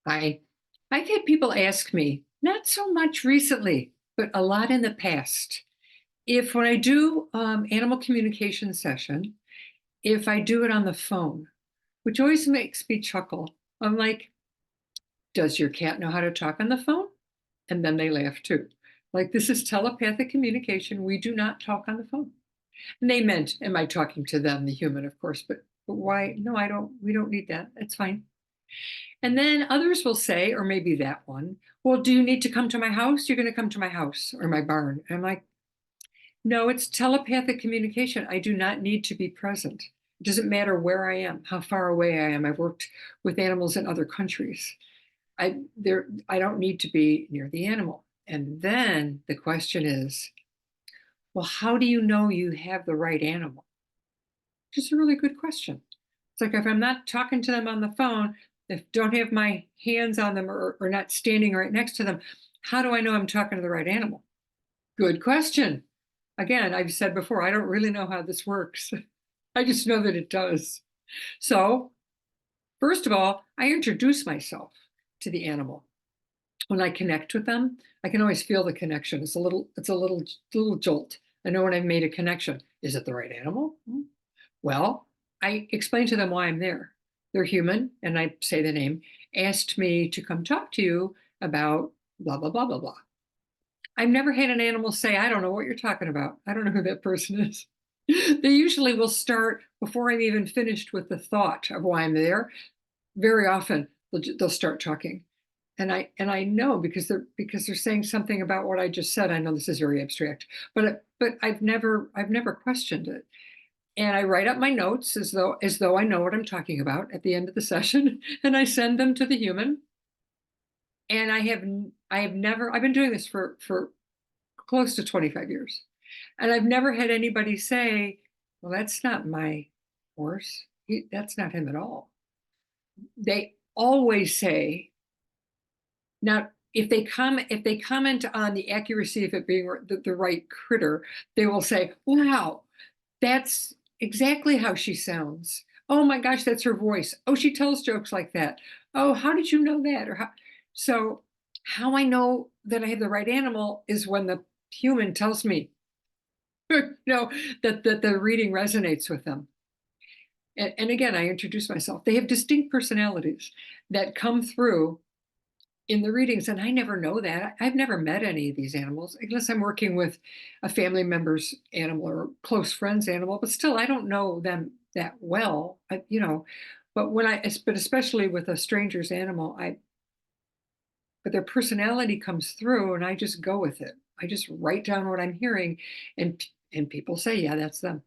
I I've had people ask me, not so much recently, but a lot in the past, if when I do animal communication session, if I do it on the phone, which always makes me chuckle. I'm like, does your cat know how to talk on the phone? And then they laugh too. Like, this is telepathic communication. We do not talk on the phone. And they meant, am I talking to them, the human, of course, but why? No, I don't, we don't need that. It's fine. And then others will say, or maybe that one, well, do you need to come to my house? You're going to come to my house or my barn. And I'm like, no, it's telepathic communication. I do not need to be present. It doesn't matter where I am, how far away I am. I've worked with animals in other countries. I don't need to be near the animal. And then the question is, well, how do you know you have the right animal? Which is a really good question. It's like if I'm not talking to them on the phone, if don't have my hands on them or not standing right next to them, how do I know I'm talking to the right animal? Good question. Again, I've said before, I don't really know how this works. I just know that it does. So, first of all, I introduce myself to the animal. When I connect with them, I can always feel the connection. It's a little jolt. I know when I've made a connection. Is it the right animal? Well, I explain to them why I'm there. They're human, and I say the name, asked me to come talk to you about blah, blah, blah, blah, blah. I've never had an animal say, I don't know what you're talking about. I don't know who that person is. They usually will start before I'm even finished with the thought of why I'm there. Very often they'll start talking. And I know because they're saying something about what I just said. I know this is very abstract, but I've never questioned it. And I write up my notes as though I know what I'm talking about at the end of the session, and I send them to the human. And I have never I've been doing this for close to 25 years. And I've never had anybody say, well, that's not my horse. That's not him at all. They always say, now, if they comment on the accuracy of it being the right critter, they will say, wow, that's exactly how she sounds. Oh my gosh, that's her voice. Oh, she tells jokes like that. Oh, how did you know that? So how I know that I have the right animal is when the human tells me, that the reading resonates with them. And again, I introduce myself. They have distinct personalities that come through in the readings, and I never know that. I've never met any of these animals unless I'm working with a family member's animal or close friend's animal, but still I don't know them that well. But but especially with a stranger's animal, but their personality comes through and I just go with it. I just write down what I'm hearing, and people say, yeah, that's them.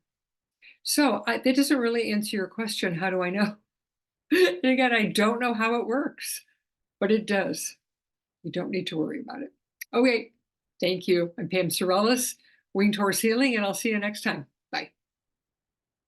So that doesn't really answer your question. How do I know? And again, I don't know how it works, but it does. You don't need to worry about it. Okay, thank you. I'm Pam Sorellis, Winged Horse Healing, and I'll see you next time.